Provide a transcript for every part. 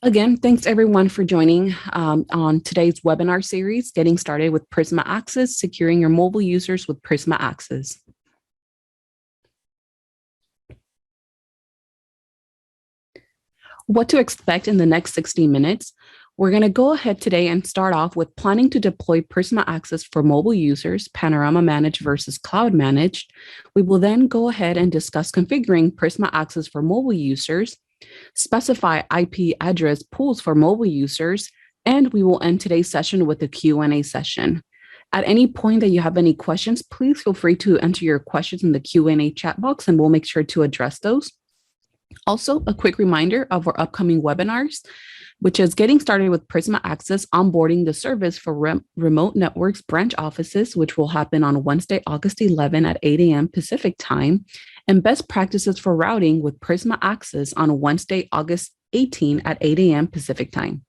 Again, thanks everyone for joining on today's webinar series, Getting Started with Prisma Access, Securing Your Mobile Users with Prisma Access. What to expect in the next 60 minutes. We're going to go ahead today and start off with planning to deploy Prisma Access for mobile users, panorama managed versus cloud managed. We will then go ahead and discuss configuring Prisma Access for mobile users, specify IP address pools for mobile users, and we will end today's session with a Q&A session. At any point that you have any questions, please feel free to enter your questions in the Q&A chat box and we'll make sure to address those. Also, a quick reminder of our upcoming webinars, which is Getting Started with Prisma Access, Onboarding the Service for Remote Networks Branch Offices, which will happen on Wednesday, August 11 at 8 a.m. Pacific Time, and Best Practices for Routing with Prisma Access on Wednesday, August 18 at 8 a.m. Pacific Time.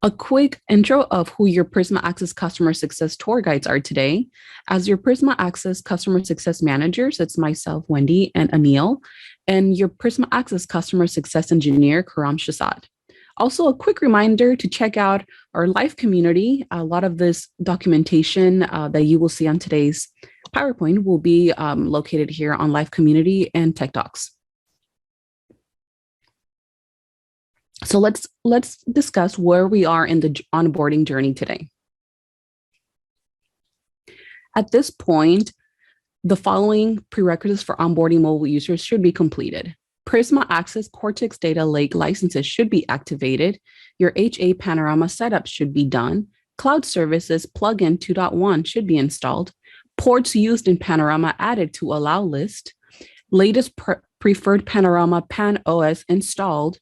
A quick intro of who your Prisma Access Customer Success Tour Guides are today. As your Prisma Access Customer Success Managers, it's myself, Wendy, and Anil, and your Prisma Access Customer Success Engineer, Karam Shazad. Also, a quick reminder to check out our live community. A lot of this documentation that you will see on today's PowerPoint will be located here on live community and Tech Talks. So let's discuss where we are in the onboarding journey today. At this point, the following prerequisites for onboarding mobile users should be completed. Prisma Access Cortex Data Lake licenses should be activated. Your HA Panorama setup should be done. Cloud Services plugin 2.1 should be installed. Ports used in Panorama added to allow list. Latest preferred Panorama Pan OS installed.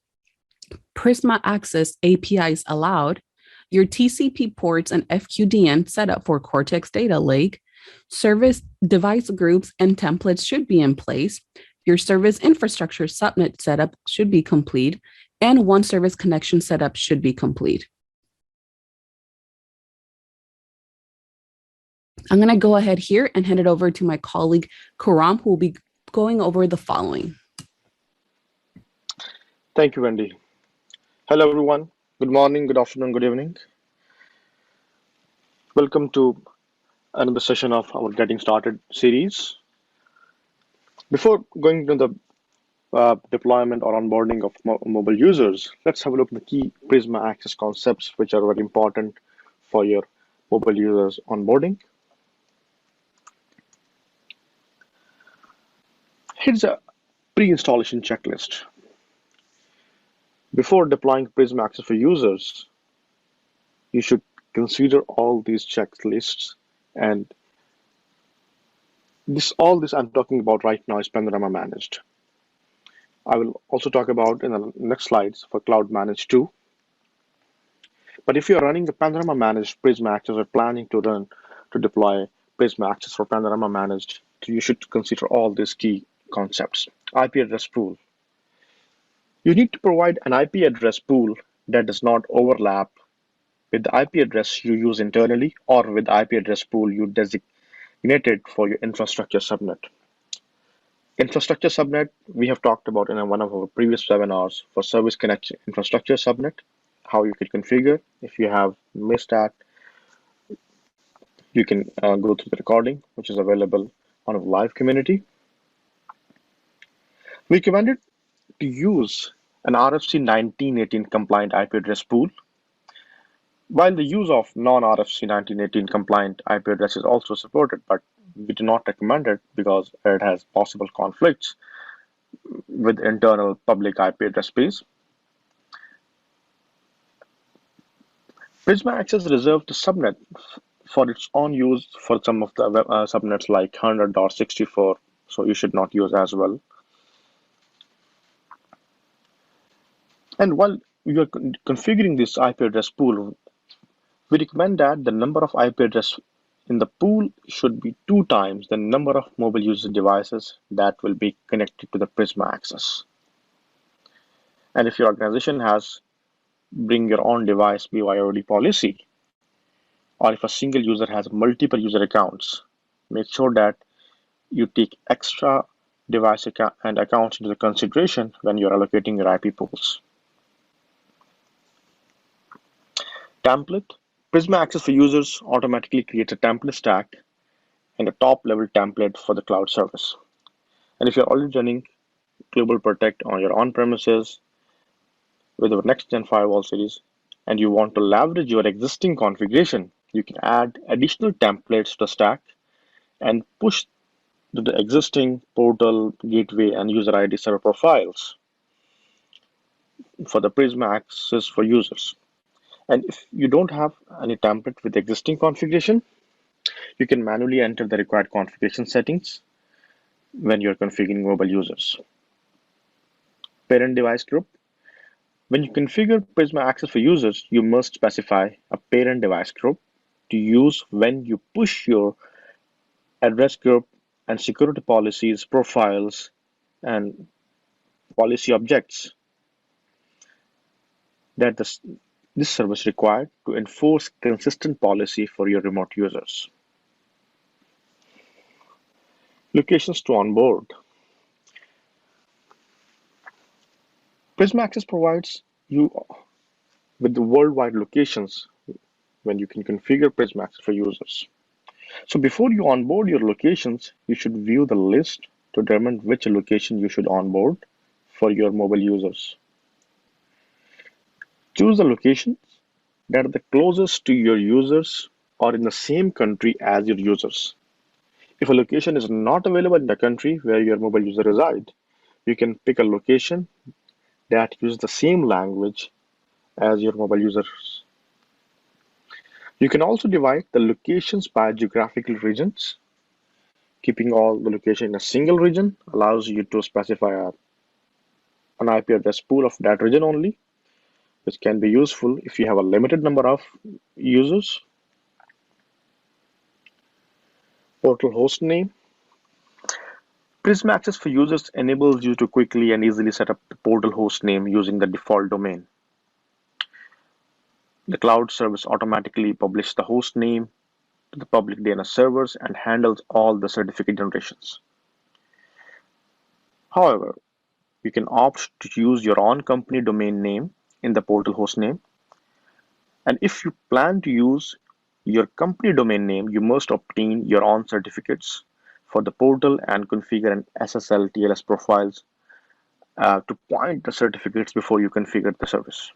Prisma Access APIs allowed, your TCP ports and FQDN set up for Cortex Data Lake, service device groups and templates should be in place, your service infrastructure subnet setup should be complete, and one service connection setup should be complete. I'm going to go ahead here and hand it over to my colleague, Karam, who will be going over the following. Thank you, Wendy. Hello, everyone. Good morning, good afternoon, good evening. Welcome to another session of our Getting Started series. Before going to the deployment or onboarding of mobile users, let's have a look at the key Prisma Access concepts, which are very important for your mobile users onboarding. Here's a pre-installation checklist. Before deploying Prisma Access for users, you should consider all these checklists, and all this I'm talking about right now is Panorama managed. I will also talk about in the next slides for cloud managed too. But if you're running the Panorama managed Prisma Access or planning to deploy Prisma Access for Panorama managed, you should consider all these key concepts. IP address pool. You need to provide an IP address pool that does not overlap with the IP address you use internally or with the IP address pool you designated for your infrastructure subnet. Infrastructure subnet, we have talked about in one of our previous webinars for service connection infrastructure subnet, how you can configure. If you have missed that, you can go through the recording, which is available on our live community. We recommended to use an RFC 1918 compliant IP address pool. While the use of non-RFC 1918 compliant IP address is also supported, but we do not recommend it because it has possible conflicts with internal public IP address space. Prisma Access reserved the subnet for its own use for some of the subnets like 100.64, so you should not use as well. And while you are configuring this IP address pool, we recommend that the number of IP address in the pool should be 2 times the number of mobile user devices that will be connected to the Prisma Access. And if your organization has bring your own device BYOD policy, or if a single user has multiple user accounts, make sure that you take extra device and accounts into the consideration when you're allocating your IP pools. Template. Prisma Access for Users automatically creates a template stack and a top-level template for the cloud service. And if you're already running Global Protect on your on-premises with our next-gen firewall series, and you want to leverage your existing configuration, you can add additional templates to the stack and push to the existing portal, gateway, and user ID server profiles for the Prisma Access for Users. And if you don't have any template with existing configuration, you can manually enter the required configuration settings when you're configuring mobile users. Parent device group. When you configure Prisma Access for Users, you must specify a parent device group to use when you push your address group and security policies, profiles, and policy objects that this service required to enforce consistent policy for your remote users. Locations to onboard. Prisma Access provides you with the worldwide locations when you can configure Prisma Access for users. So before you onboard your locations, you should view the list to determine which location you should onboard for your mobile users. Choose the locations that are the closest to your users or in the same country as your users. If a location is not available in the country where your mobile user resides, you can pick a location that uses the same language as your mobile users. You can also divide the locations by geographical regions. Keeping all the location in a single region allows you to specify an IP address pool of that region only, which can be useful if you have a limited number of users. Portal host name. Prisma Access for Users enables you to quickly and easily set up the portal host name using the default domain. The cloud service automatically publishes the host name to the public DNS servers and handles all the certificate generations. However, you can opt to use your own company domain name in the portal host name. And if you plan to use your company domain name, you must obtain your own certificates for the portal and configure an SSL TLS profiles to point the certificates before you configure the service.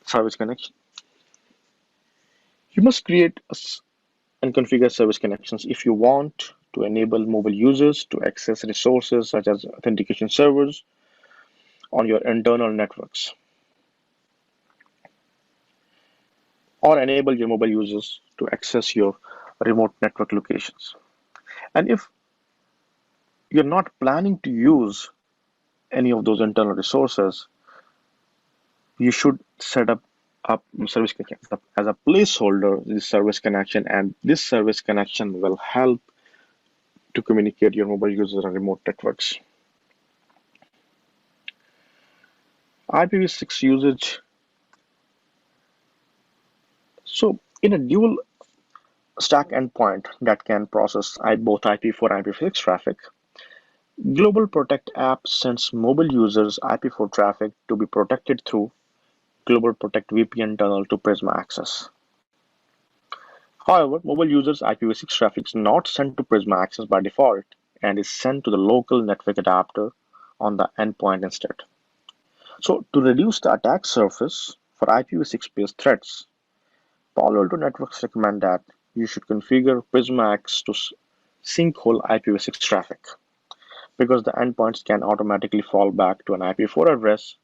Service connection. You must create and configure service connections if you want to enable mobile users to access resources such as authentication servers on your internal networks, or enable your mobile users to access your remote network locations. And if you're not planning to use any of those internal resources, you should set up a service connection as a placeholder, this service connection, and this service connection will help to communicate your mobile users on remote networks. IPv6 usage. So in a dual stack endpoint that can process both IP4 and IPv6 traffic, Global Protect app sends mobile users IP4 traffic to be protected through Global Protect VPN tunnel to Prisma Access. However, mobile users IPv6 traffic is not sent to Prisma Access by default and is sent to the local network adapter on the endpoint instead. So to reduce the attack surface for IPv6 based threats, Palo Alto Networks recommend that you should configure Prisma Access to sinkhole IPv6 traffic, because the endpoints can automatically fall back to an IP4 address.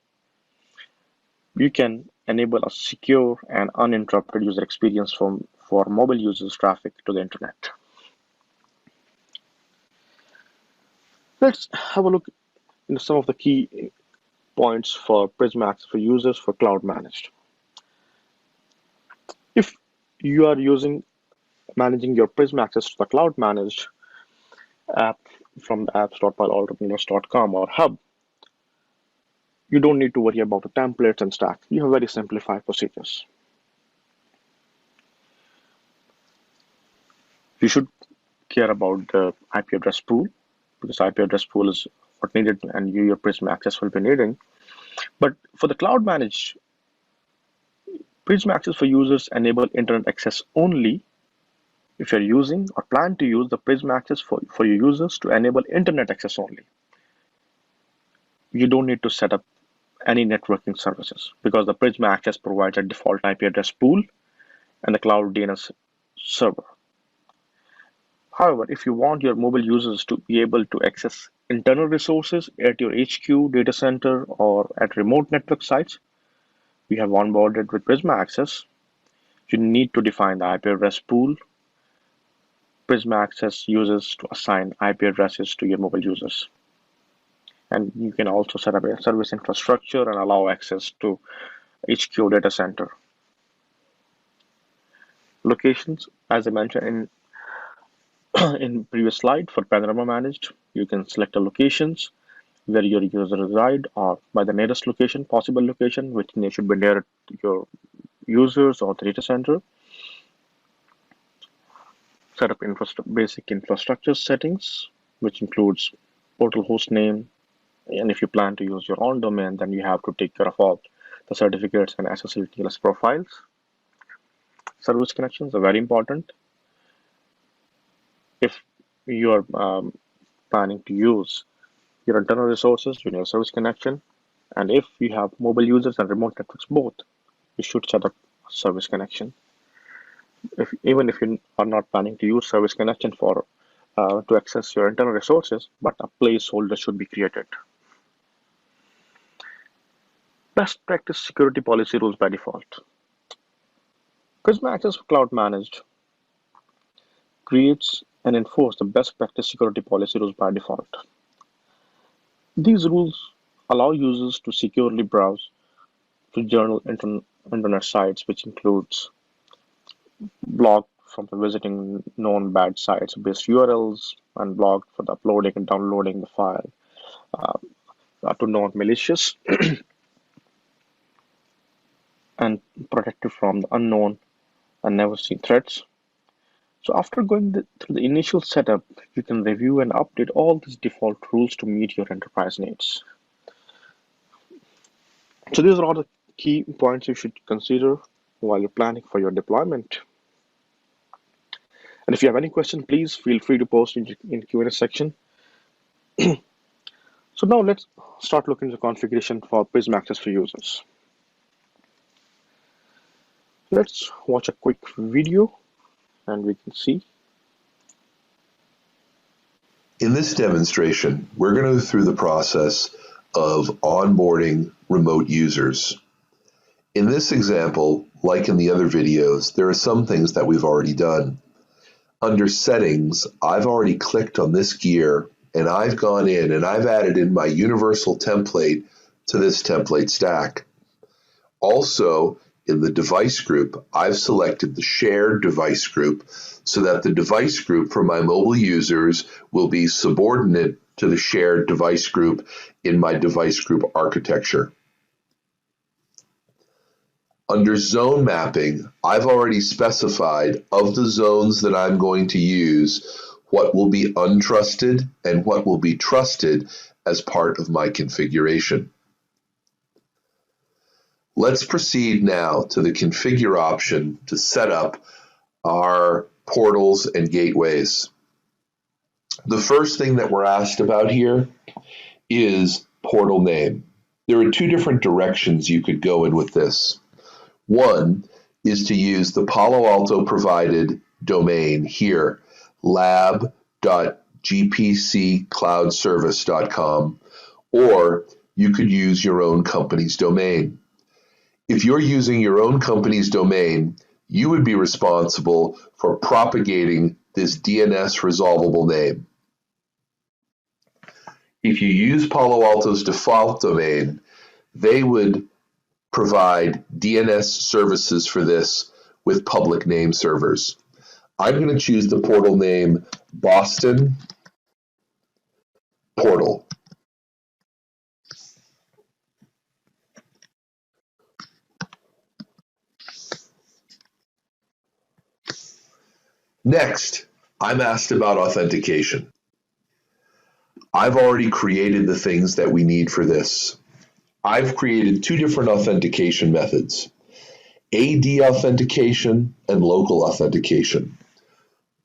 You can enable a secure and uninterrupted user experience for mobile users' traffic to the internet. Let's have a look into some of the key points for Prisma Access for Users for cloud managed. If you are managing your Prisma Access to the cloud managed app from the apps.paloaltonews.com or hub, you don't need to worry about the templates and stack. You have very simplified procedures. You should care about the IP address pool, because IP address pool is what needed and your Prisma Access will be needing. But for the cloud managed, Prisma Access for users enable internet access only if you're using or plan to use the Prisma Access for your users to enable internet access only. You don't need to set up any networking services because the Prisma Access provides a default IP address pool and the cloud DNS server. However, if you want your mobile users to be able to access internal resources at your HQ data center or at remote network sites we have onboarded with Prisma Access, you need to define the IP address pool Prisma Access uses to assign IP addresses to your mobile users. And you can also set up a service infrastructure and allow access to HQ data center. Locations, as I mentioned in previous slide for Panorama Managed, you can select the locations where your user reside or by the nearest location, possible location, which should be near to your users or the data center. Set up basic infrastructure settings, which includes portal host name, and if you plan to use your own domain, then you have to take care of all the certificates and SSL/TLS profiles. Service connections are very important. If you are planning to use your internal resources, you need a service connection. And if you have mobile users and remote networks both, you should set up a service connection. Even if you are not planning to use service connection for to access your internal resources, but a placeholder should be created. Best practice security policy rules by default. Prisma Access for Cloud Managed creates and enforces the best practice security policy rules by default. These rules allow users to securely browse to journal internet sites, which includes block from the visiting known bad sites based URLs and block for the uploading and downloading the file to known malicious and protected from the unknown and never seen threats. So after going through the initial setup, you can review and update all these default rules to meet your enterprise needs. So these are all the key points you should consider while you're planning for your deployment. And if you have any question, please feel free to post in Q&A section. So now let's start looking at the configuration for Prisma Access for users. Let's watch a quick video and we can see. In this demonstration, we're going to go through the process of onboarding remote users. In this example, like in the other videos, there are some things that we've already done. Under Settings, I've already clicked on this gear and I've gone in and I've added in my universal template to this template stack. Also, in the device group, I've selected the shared device group so that the device group for my mobile users will be subordinate to the shared device group in my device group architecture. Under zone mapping, I've already specified of the zones that I'm going to use what will be untrusted and what will be trusted as part of my configuration. Let's proceed now to the configure option to set up our portals and gateways. The first thing that we're asked about here is portal name. There are two different directions you could go in with this. One is to use the Palo Alto provided domain here, lab.gpccloudservice.com, or you could use your own company's domain. If you're using your own company's domain, you would be responsible for propagating this DNS resolvable name. If you use Palo Alto's default domain, they would provide DNS services for this with public name servers. I'm going to choose the portal name Boston Portal. Next, I'm asked about authentication. I've already created the things that we need for this. I've created two different authentication methods, AD authentication and local authentication.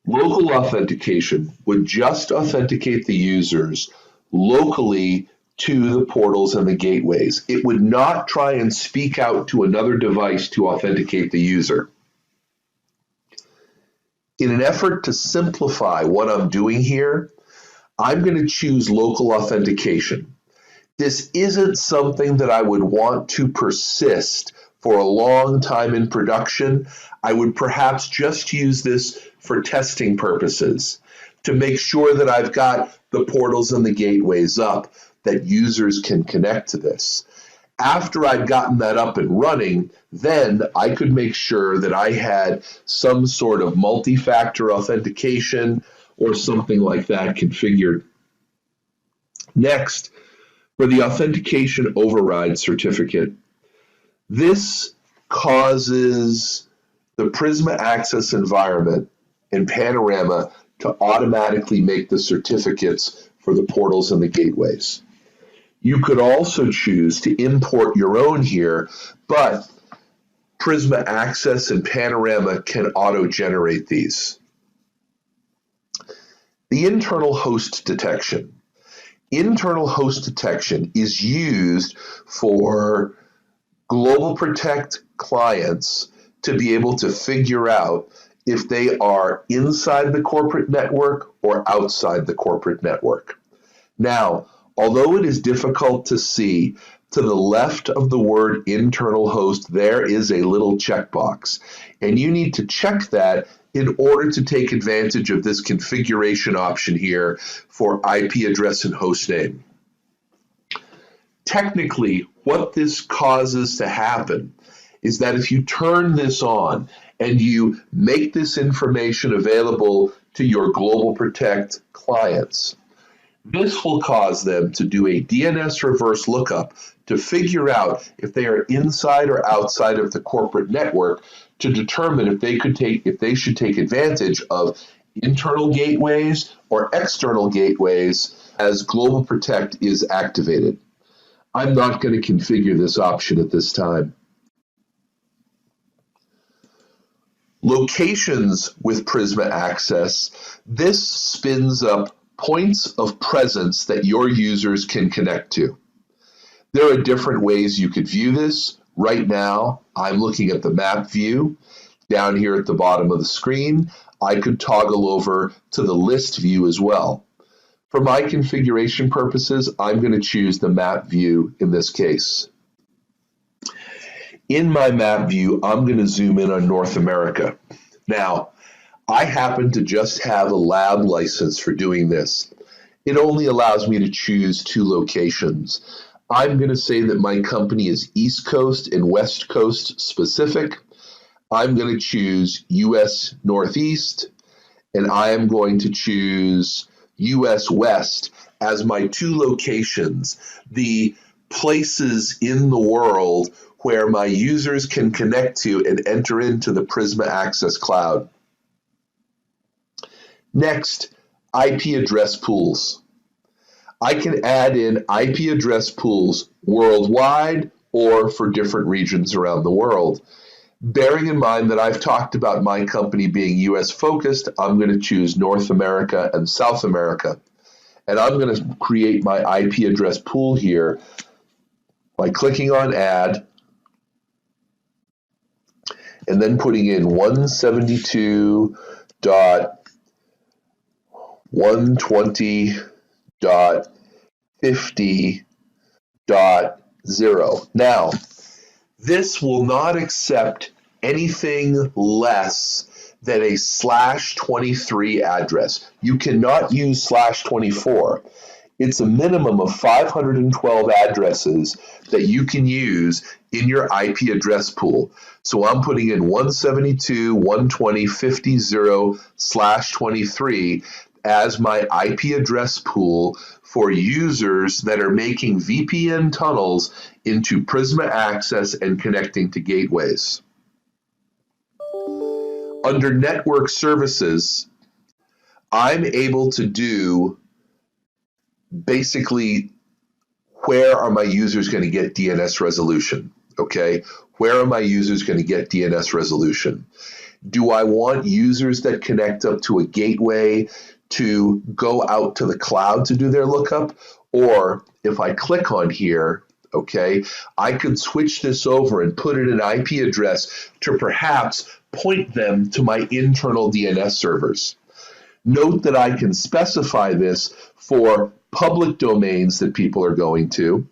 Local authentication would just authenticate the users locally to the portals and the gateways. It would not try and speak out to another device to authenticate the user. In an effort to simplify what I'm doing here, I'm going to choose local authentication. This isn't something that I would want to persist for a long time in production. I would perhaps just use this for testing purposes to make sure that I've got the portals and the gateways up, that users can connect to this. After I'd gotten that up and running, then I could make sure that I had some sort of multi-factor authentication or something like that configured. Next, for the authentication override certificate, this causes the Prisma Access environment and Panorama to automatically make the certificates for the portals and the gateways. You could also choose to import your own here, but Prisma Access and Panorama can auto-generate these. The internal host detection. Internal host detection is used for Global Protect clients to be able to figure out if they are inside the corporate network or outside the corporate network. Now, although it is difficult to see, to the left of the word internal host, there is a little checkbox, and you need to check that in order to take advantage of this configuration option here for IP address and host name. Technically, what this causes to happen is that if you turn this on and you make this information available to your Global Protect clients, this will cause them to do a DNS reverse lookup to figure out if they are inside or outside of the corporate network to determine if they should take advantage of internal gateways or external gateways as Global Protect is activated. I'm not going to configure this option at this time. Locations with Prisma Access, this spins up points of presence that your users can connect to. There are different ways you could view this. Right now, I'm looking at the map view. Down here at the bottom of the screen, I could toggle over to the list view as well. For my configuration purposes, I'm going to choose the map view in this case. In my map view, I'm going to zoom in on North America. Now, I happen to just have a lab license for doing this. It only allows me to choose two locations. I'm going to say that my company is East Coast and West Coast specific. I'm going to choose US Northeast, and I am going to choose US West as my two locations, the places in the world where my users can connect to and enter into the Prisma Access cloud. Next, IP address pools. I can add in IP address pools worldwide or for different regions around the world. Bearing in mind that I've talked about my company being US focused, I'm going to choose North America and South America. And I'm going to create my IP address pool here by clicking on Add and then putting in 172.120.50.0. Now, this will not accept anything less than a /23 address. You cannot use /24. It's a minimum of 512 addresses that you can use in your IP address pool. So I'm putting in 172.120.50.0/23 as my IP address pool for users that are making VPN tunnels into Prisma Access and connecting to gateways. Under Network Services, I'm able to do basically where are my users going to get DNS resolution, okay? Where are my users going to get DNS resolution? Do I want users that connect up to a gateway to go out to the cloud to do their lookup? Or if I click on here, okay, I could switch this over and put in an IP address to perhaps point them to my internal DNS servers. Note that I can specify this for public domains that people are going to,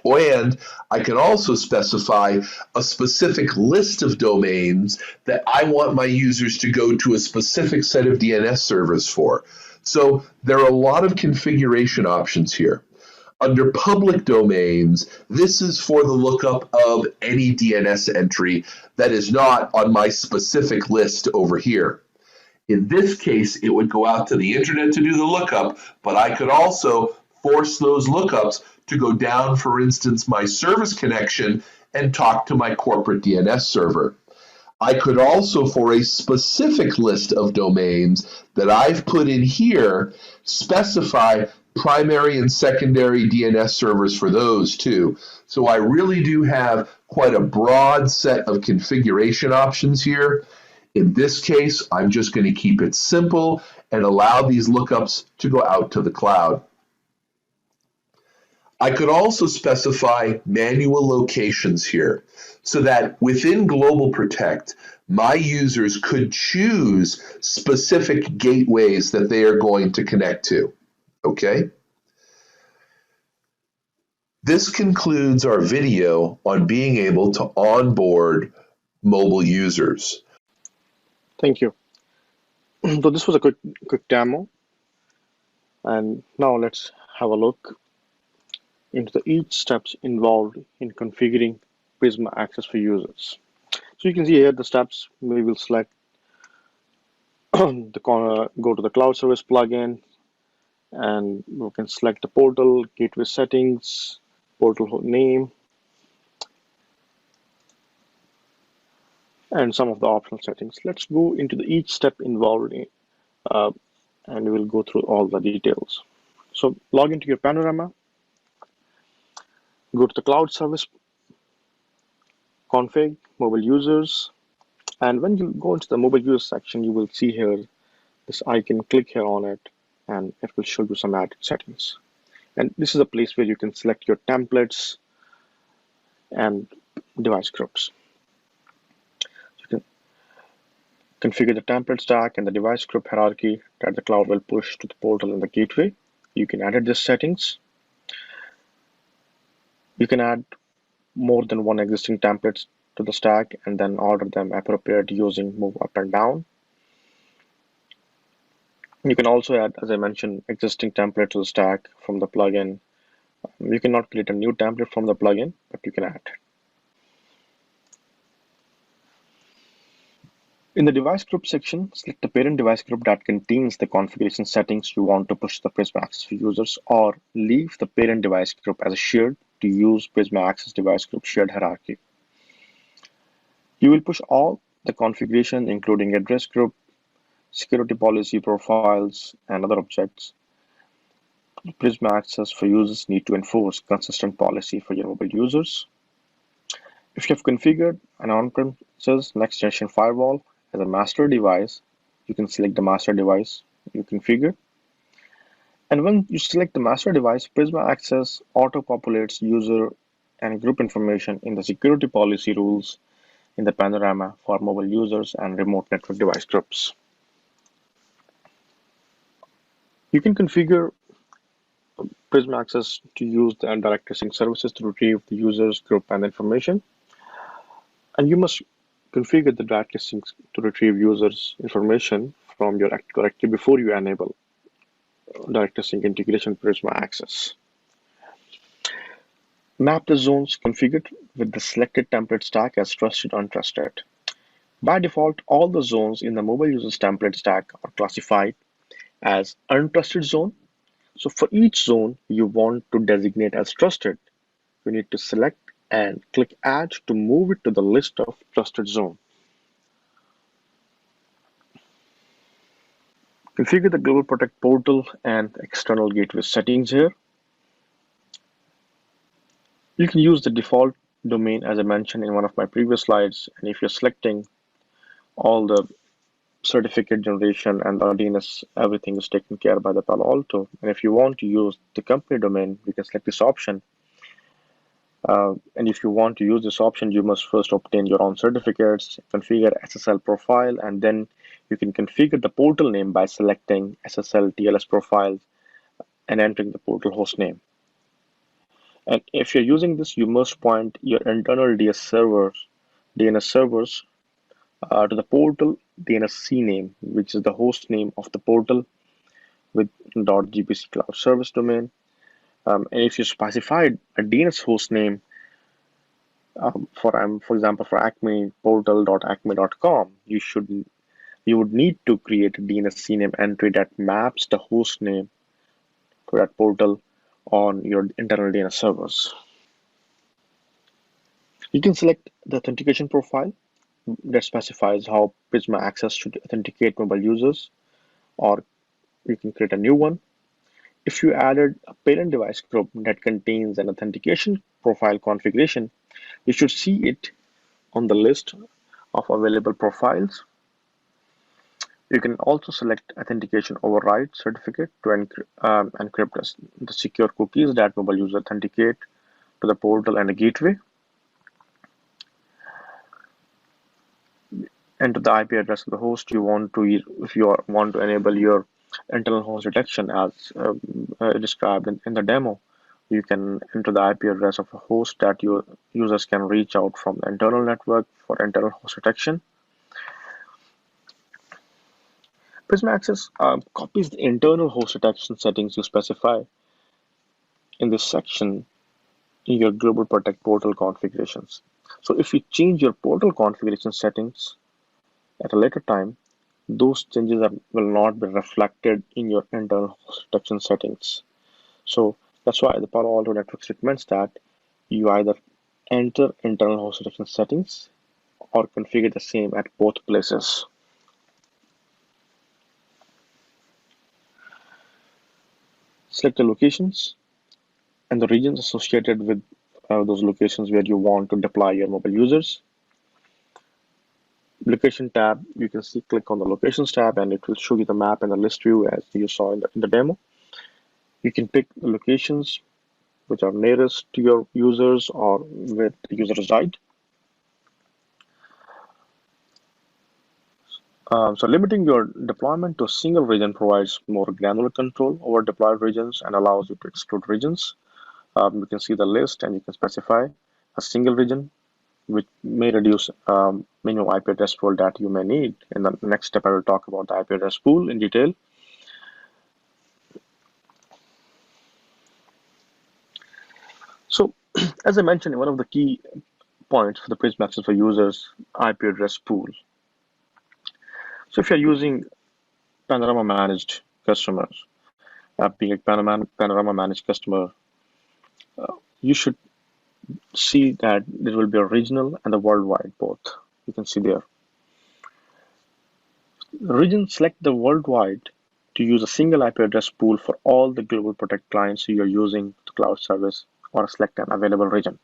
and I can also specify a specific list of domains that I want my users to go to a specific set of DNS servers for. So there are a lot of configuration options here. Under public domains, this is for the lookup of any DNS entry that is not on my specific list over here. In this case, it would go out to the internet to do the lookup, but I could also force those lookups to go down, for instance, my service connection and talk to my corporate DNS server. I could also, for a specific list of domains that I've put in here, specify primary and secondary DNS servers for those too. So I really do have quite a broad set of configuration options here. In this case, I'm just going to keep it simple and allow these lookups to go out to the cloud. I could also specify manual locations here so that within Global Protect, my users could choose specific gateways that they are going to connect to. Okay? This concludes our video on being able to onboard mobile users. Thank you. So this was a quick demo, and now let's have a look into each steps involved in configuring Prisma Access for users. So you can see here the steps. We will select the corner, go to the cloud service plugin, and we can select the portal, gateway settings, portal name, and some of the optional settings. Let's go into each step involved in, and we'll go through all the details. So log into your panorama, go to the cloud service config, mobile users, and when you go into the mobile user section, you will see here this icon. Click here on it, and it will show you some added settings. And this is a place where you can select your templates and device groups. You can configure the template stack and the device group hierarchy that the cloud will push to the portal and the gateway. You can edit these settings. You can add more than one existing templates to the stack and then order them appropriate using move up and down. You can also add, as I mentioned, existing template to the stack from the plugin. You cannot create a new template from the plugin, but you can add. In the device group section, select the parent device group that contains the configuration settings you want to push to the Prisma Access for users, or leave the parent device group as a shared to use Prisma Access device group shared hierarchy. You will push all the configuration, including address group, security policy profiles, and other objects. Prisma Access for users need to enforce consistent policy for your mobile users. If you have configured an on-premises next-generation firewall as a master device, you can select the master device you configure. And when you select the master device, Prisma Access auto-populates user and group information in the security policy rules in the panorama for mobile users and remote network device groups. You can configure Prisma Access to use the direct tracing services to retrieve the user's group and information. And you must configure the direct tracing to retrieve users' information from your Active Directory before you enable direct tracing integration with Prisma Access. Map the zones configured with the selected template stack as trusted or untrusted. By default, all the zones in the mobile users template stack are classified as untrusted zone. So for each zone you want to designate as trusted, you need to select and click Add to move it to the list of trusted zone. Configure the Global Protect portal and external gateway settings here. You can use the default domain as I mentioned in one of my previous slides, and if you're selecting all the certificate generation and the DNS, everything is taken care by the Palo Alto. And if you want to use the company domain, you can select this option. And if you want to use this option, you must first obtain your own certificates, configure SSL profile, and then you can configure the portal name by selecting SSL TLS profiles and entering the portal host name. And if you're using this, you must point your internal DNS servers to the portal DNS CNAME, which is the host name of the portal with .gbc cloud service domain. And if you specified a DNS host name for example, for Acme portal.acme.com, you would need to create a DNS CNAME entry that maps the host name to that portal on your internal DNS servers. You can select the authentication profile that specifies how Prisma Access should authenticate mobile users, or you can create a new one. If you added a parent device group that contains an authentication profile configuration, you should see it on the list of available profiles. You can also select authentication override certificate to encrypt the secure cookies that mobile users authenticate to the portal and the gateway. Enter the IP address of the host you want to, if you want to enable your internal host detection as described in the demo. You can enter the IP address of a host that your users can reach out from the internal network for internal host detection. Prisma Access copies the internal host detection settings you specify in this section in your Global Protect portal configurations. So if you change your portal configuration settings at a later time, those changes will not be reflected in your internal host detection settings. So that's why the Palo Alto Networks recommends that you either enter internal host detection settings or configure the same at both places. Select the locations and the regions associated with those locations where you want to deploy your mobile users. Location tab, you can click on the locations tab and it will show you the map and the list view as you saw in the demo. You can pick the locations which are nearest to your users or where the user reside. So limiting your deployment to a single region provides more granular control over deployed regions and allows you to exclude regions. You can see the list and you can specify a single region, which may reduce minimum IP address pool that you may need. In the next step, I will talk about the IP address pool in detail. So, as I mentioned, one of the key points for the Prisma Access for users, IP address pool. So if you're using Panorama managed customers, being a Panorama managed customer, you should see that there will be a regional and a worldwide both. You can see there. Region, select the worldwide to use a single IP address pool for all the Global Protect clients you're using the cloud service, or select an available region.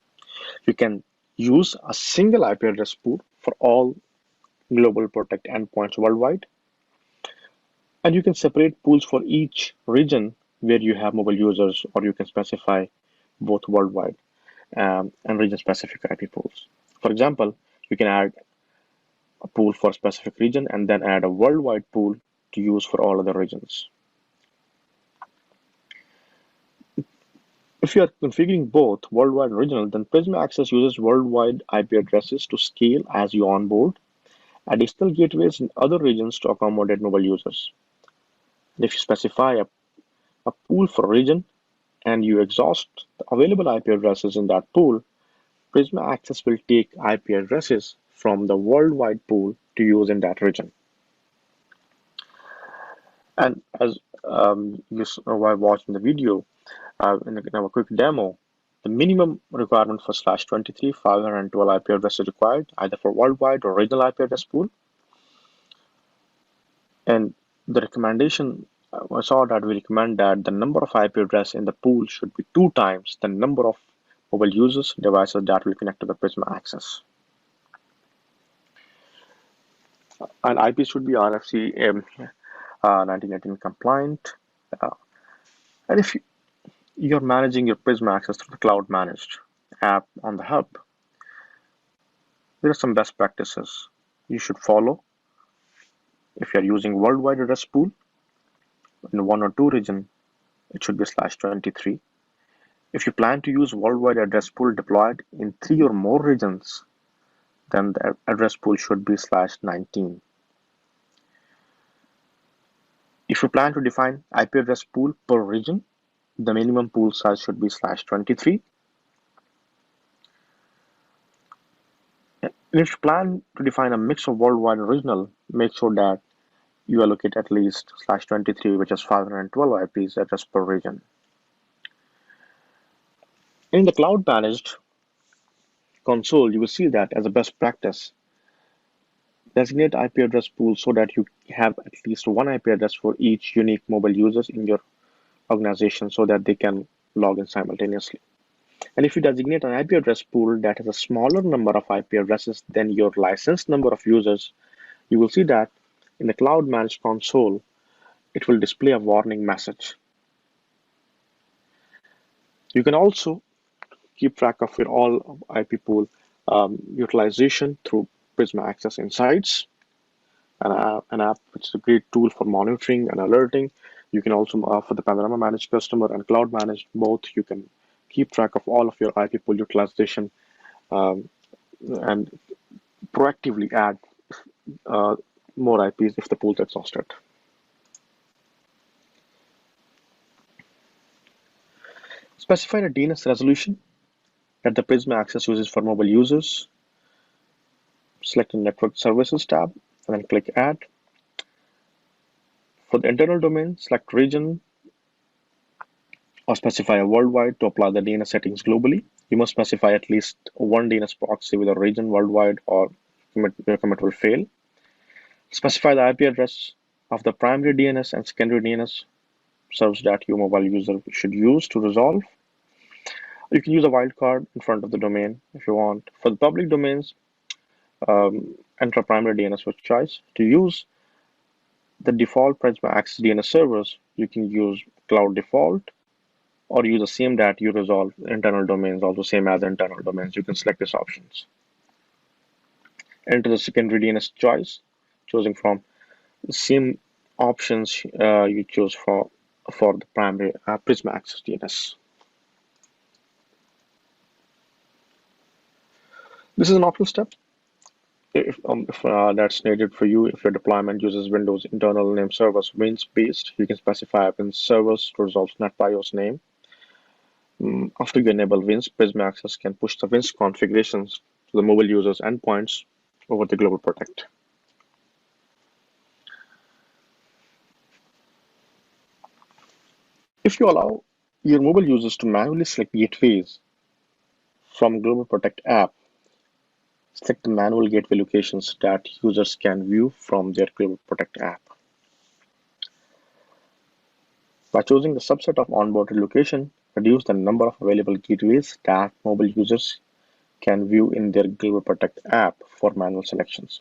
You can use a single IP address pool for all Global Protect endpoints worldwide. And you can separate pools for each region where you have mobile users, or you can specify both worldwide and region-specific IP pools. For example, you can add a pool for a specific region and then add a worldwide pool to use for all other regions. If you are configuring both worldwide and regional, then Prisma Access uses worldwide IP addresses to scale as you onboard additional gateways in other regions to accommodate mobile users. If you specify a pool for a region and you exhaust the available IP addresses in that pool, Prisma Access will take IP addresses from the worldwide pool to use in that region. And as you saw while watching the video, in a quick demo, the minimum requirement for /23 512 IP address is required either for worldwide or regional IP address pool. And the recommendation I saw that we recommend that the number of IP address in the pool should be 2 times the number of mobile users devices that will connect to the Prisma Access. And IP should be RFC 1918 compliant. Uh, and if you're managing your Prisma Access through the cloud managed app on the hub, there are some best practices you should follow. If you're using worldwide address pool in one or two region, it should be /23. If you plan to use worldwide address pool deployed in 3 or more regions, then the address pool should be /19. If you plan to define IP address pool per region, the minimum pool size should be /23. And if you plan to define a mix of worldwide and regional, make sure that you allocate at least /23, which is 512 IPs address per region. In the cloud managed console, you will see that as a best practice, designate IP address pool so that you have at least one IP address for each unique mobile users in your organization so that they can log in simultaneously. And if you designate an IP address pool that has a smaller number of IP addresses than your licensed number of users, you will see that in the cloud managed console, it will display a warning message. You can also keep track of your all IP pool utilization through Prisma Access Insights, an app which is a great tool for monitoring and alerting. You can also, for the Panorama Managed Customer and Cloud Managed, both, you can keep track of all of your IP pool utilization and proactively add more IPs if the pool is exhausted. Specify a DNS resolution that the Prisma Access uses for mobile users. Select the Network Services tab and then click Add. For the internal domain, select region or specify a worldwide to apply the DNS settings globally. You must specify at least one DNS proxy with a region worldwide or your commit will fail. Specify the IP address of the primary DNS and secondary DNS servers that your mobile user should use to resolve. You can use a wildcard in front of the domain if you want. For the public domains, enter primary DNS with choice. To use the default Prisma Access DNS servers, you can use cloud default or use the same that you resolve internal domains, also same as internal domains. You can select these options. Enter the secondary DNS choice, choosing from the same options you chose for the primary Prisma Access DNS. This is an optional step. If that's needed for you, if your deployment uses Windows internal name servers Wins-based, you can specify Wins servers to resolve NetBIOS name. After you enable Wins, Prisma Access can push the Wins configurations to the mobile users' endpoints over the Global Protect. If you allow your mobile users to manually select gateways from Global Protect app, select the manual gateway locations that users can view from their Global Protect app. By choosing the subset of onboarded location, reduce the number of available gateways that mobile users can view in their Global Protect app for manual selections.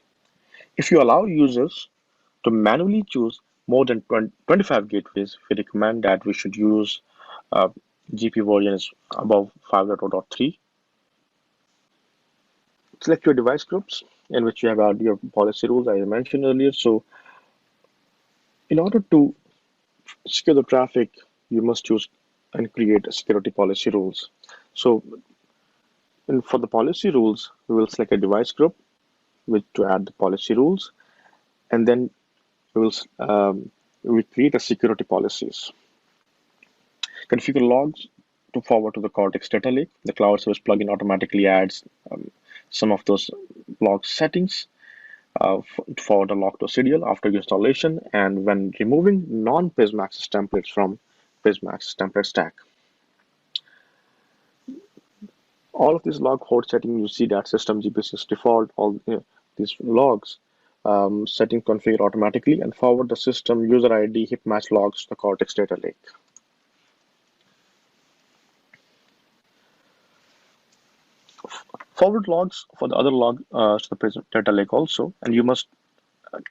If you allow users to manually choose more than 25 gateways, we recommend that we should use GP versions above 5.0.3. Select your device groups in which you have your policy rules, as I mentioned earlier. So in order to secure the traffic, you must use and create security policy rules. So for the policy rules, we will select a device group to add the policy rules, and then we will create a security policies. Configure logs to forward to the Cortex data lake. The Cloud Service plugin automatically adds some of those log settings for the log to serial after installation and when removing non-Prisma Access templates from Prisma Access template stack. All of these log host settings, you see that system GPC's default, all these logs setting configure automatically, and forward the system user ID hip match logs to the Cortex data lake. Forward logs for the other log to the Prisma data lake also, and you must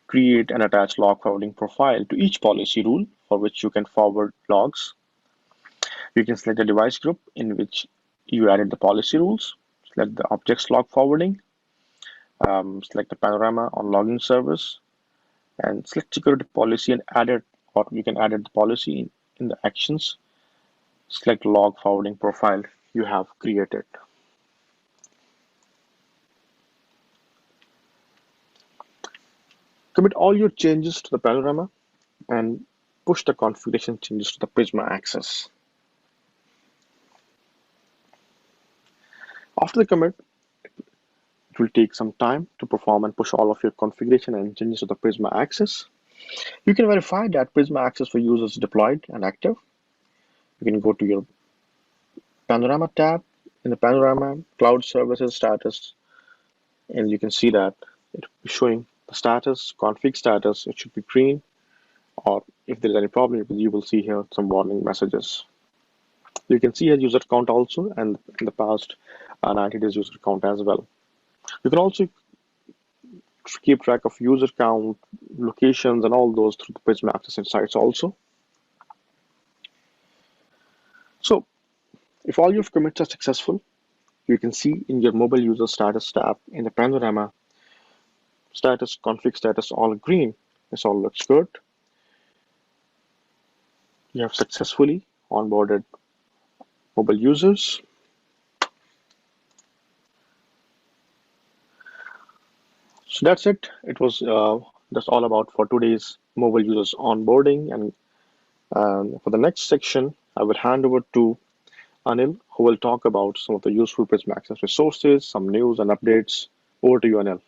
create and attach log forwarding profile to each policy rule for which you can forward logs. You can select the device group in which you added the policy rules, select the objects log forwarding, select the panorama on logging service, and select security policy and add it, or you can add the policy in the actions. Select log forwarding profile you have created. Commit all your changes to the panorama and push the configuration changes to the Prisma Access. After the commit, it will take some time to perform and push all of your configuration and changes to the Prisma Access. You can verify that Prisma Access for users is deployed and active. You can go to your Panorama tab. In the Panorama, Cloud Services status, and you can see that it will be showing the status, config status. It should be green, or if there is any problem, you will see here some warning messages. You can see a user count also, and in the past 90 days user count as well. You can also keep track of user count, locations, and all those through the Prisma Access Insights also. So if all your commits are successful, you can see in your mobile user status tab in the Panorama, status, config status, all green. This all looks good. You have successfully onboarded mobile users. So that's it. It was that's all about for today's mobile users onboarding. And for the next section, I will hand over to Anil, who will talk about some of the useful Prisma Access resources, some news and updates. Over to you, Anil.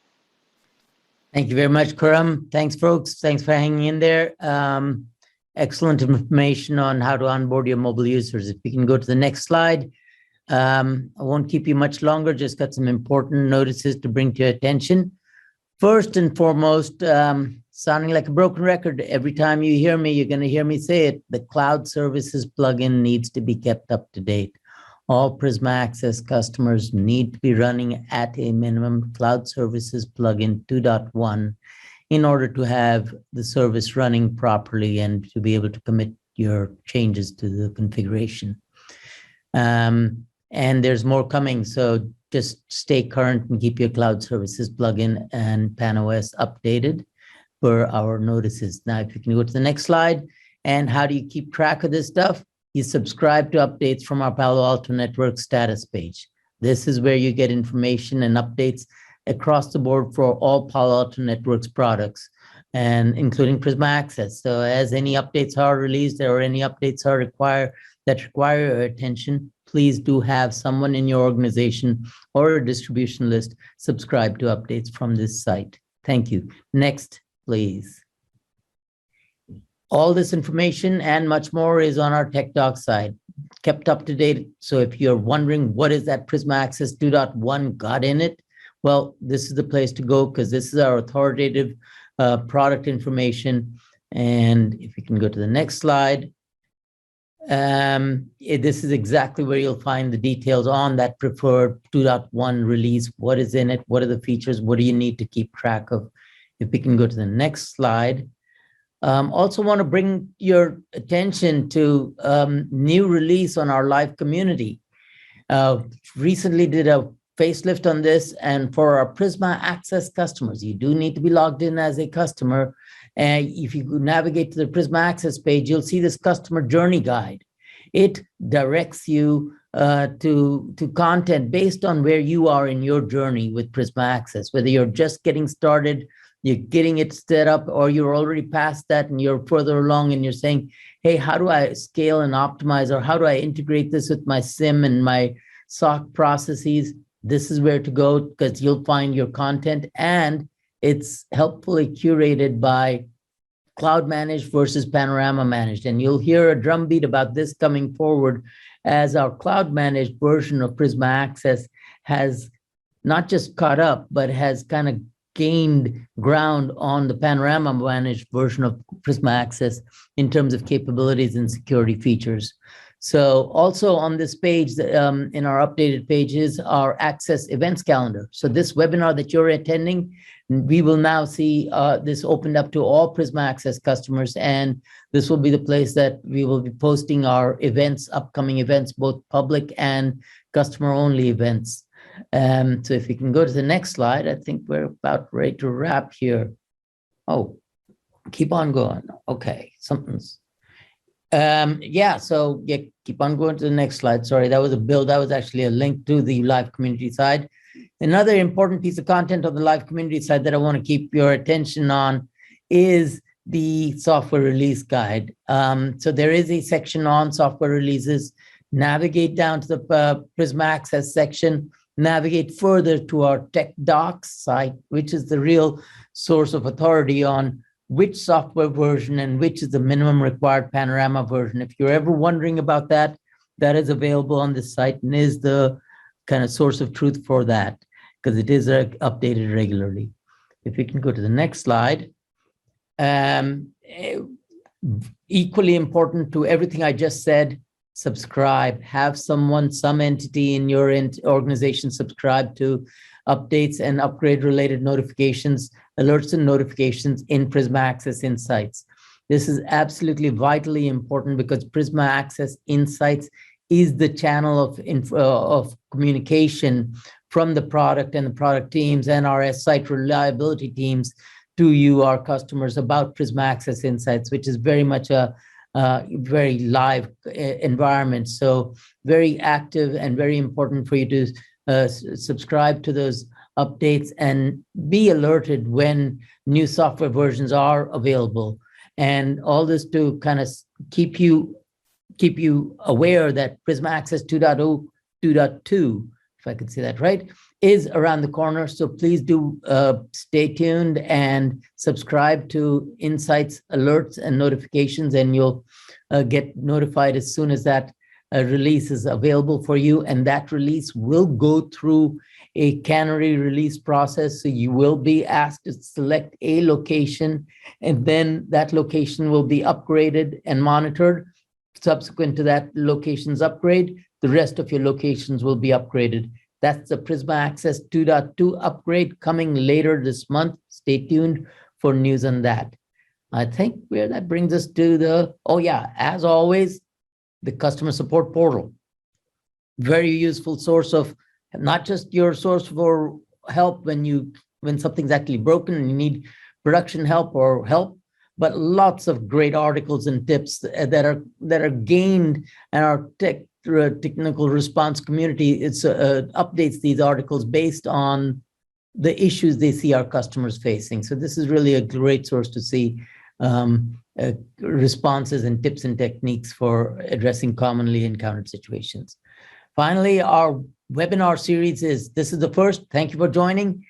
Thank you very much, Khurram. Thanks, folks. Thanks for hanging in there. Excellent information on how to onboard your mobile users. If we can go to the next slide. I won't keep you much longer, just got some important notices to bring to your attention. First and foremost, sounding like a broken record, every time you hear me, you're going to hear me say it, the Cloud Services plugin needs to be kept up to date. All Prisma Access customers need to be running at a minimum Cloud Services plugin 2.1 in order to have the service running properly and to be able to commit your changes to the configuration. And there's more coming, so just stay current and keep your Cloud Services plugin and PanOS updated for our notices. Now, if you can go to the next slide, and how do you keep track of this stuff? You subscribe to updates from our Palo Alto Network status page. This is where you get information and updates across the board for all Palo Alto Networks products, and including Prisma Access. So as any updates are released or any updates are require your attention, please do have someone in your organization or a distribution list subscribe to updates from this site. Thank you. Next, please. All this information and much more is on our Tech Talk site, kept up to date. So if you're wondering what is that Prisma Access 2.1 got in it, well, this is the place to go because this is our authoritative product information. And if you can go to the next slide, this is exactly where you'll find the details on that preferred 2.1 release. What is in it? What are the features? What do you need to keep track of? If we can go to the next slide. Also want to bring your attention to new release on our live community. Recently did a facelift on this, and for our Prisma Access customers, you do need to be logged in as a customer. And if you navigate to the Prisma Access page, you'll see this customer journey guide. It directs you to content based on where you are in your journey with Prisma Access, whether you're just getting started, you're getting it set up, or you're already past that and you're further along and you're saying, hey, how do I scale and optimize, or how do I integrate this with my SIM and my SOC processes? This is where to go because you'll find your content, and it's helpfully curated by cloud managed versus panorama managed. And you'll hear a drumbeat about this coming forward as our cloud managed version of Prisma Access has not just caught up, but has kind of gained ground on the panorama managed version of Prisma Access in terms of capabilities and security features. So also on this page, in our updated pages, our Access events calendar. So this webinar that you're attending, we will now see this opened up to all Prisma Access customers, and this will be the place that we will be posting our events, upcoming events, both public and customer-only events. So if we can go to the next slide, I think we're about ready to wrap here. Oh, keep on going. Okay, something's. Yeah, so yeah, keep on going to the next slide. Sorry, that was a build. That was actually a link to the live community side. Another important piece of content on the live community side that I want to keep your attention on is the software release guide. So there is a section on software releases. Navigate down to the Prisma Access section, navigate further to our Tech Docs site, which is the real source of authority on which software version and which is the minimum required panorama version. If you're ever wondering about that, that is available on this site and is the kind of source of truth for that, because it is updated regularly. If we can go to the next slide. Equally important to everything I just said, subscribe. Have someone, some entity in your organization subscribe to updates and upgrade related notifications, alerts and notifications in Prisma Access Insights. This is absolutely vitally important because Prisma Access Insights is the channel of communication from the product and the product teams and our site reliability teams to you, our customers, about Prisma Access Insights, which is very much a very live environment. So very active and very important for you to subscribe to those updates and be alerted when new software versions are available. And all this to kind of keep you aware that Prisma Access 2.0, 2.2, if I could say that right, is around the corner. So please do stay tuned and subscribe to Insights alerts and notifications, and you'll get notified as soon as that release is available for you. And that release will go through a cannery release process. So you will be asked to select a location, and then that location will be upgraded and monitored. Subsequent to that location's upgrade, the rest of your locations will be upgraded. That's the Prisma Access 2.2 upgrade coming later this month. Stay tuned for news on that. I think where that brings us to the, oh yeah, as always, the customer support portal. Very useful source of, not just your source for help when something's actually broken and you need production help or help, but lots of great articles and tips that are gained, and our technical response community updates these articles based on the issues they see our customers facing. So this is really a great source to see responses and tips and techniques for addressing commonly encountered situations. Finally, our webinar series this is the first. Thank you for joining.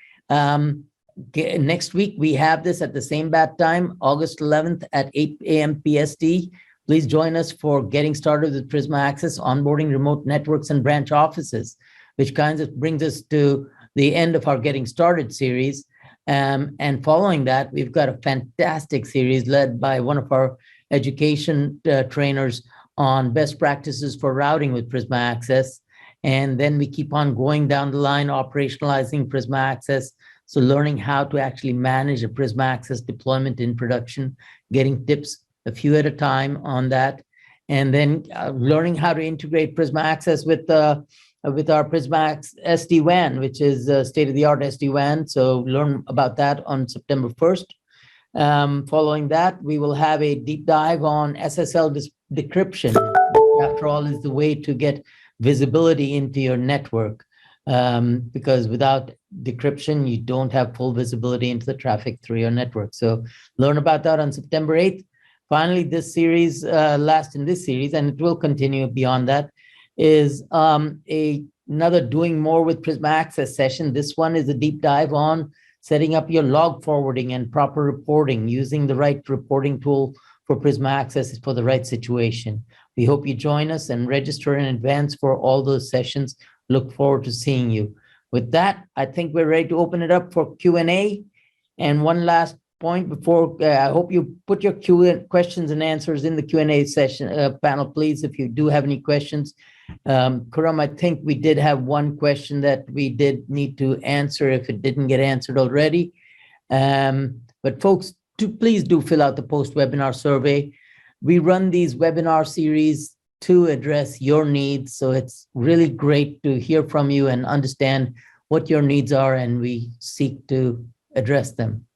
Next week, we have this at the same bat time, August 11th at 8 a.m. PST. Please join us for getting started with Prisma Access, onboarding remote networks and branch offices, which kind of brings us to the end of our Getting Started series. And following that, we've got a fantastic series led by one of our education trainers on best practices for routing with Prisma Access. And then we keep on going down the line, operationalizing Prisma Access. So learning how to actually manage a Prisma Access deployment in production, getting tips a few at a time on that. And then learning how to integrate Prisma Access with our Prisma SD-WAN, which is state-of-the-art SD-WAN. So learn about that on September 1st. Following that, we will have a deep dive on SSL decryption, which after all is the way to get visibility into your network. Because without decryption, you don't have full visibility into the traffic through your network. So learn about that on September 8th. Finally, this series, last in this series, and it will continue beyond that, is another Doing More with Prisma Access session. This one is a deep dive on setting up your log forwarding and proper reporting, using the right reporting tool for Prisma Access for the right situation. We hope you join us and register in advance for all those sessions. Look forward to seeing you. With that, I think we're ready to open it up for Q&A. And one last point before, I hope you put your questions and answers in the Q&A session panel, please, if you do have any questions. Khurram, I think we did have one question that we did need to answer if it didn't get answered already. But folks, please do fill out the post-webinar survey. We run these webinar series to address your needs. So it's really great to hear from you and understand what your needs are, and we seek to address them.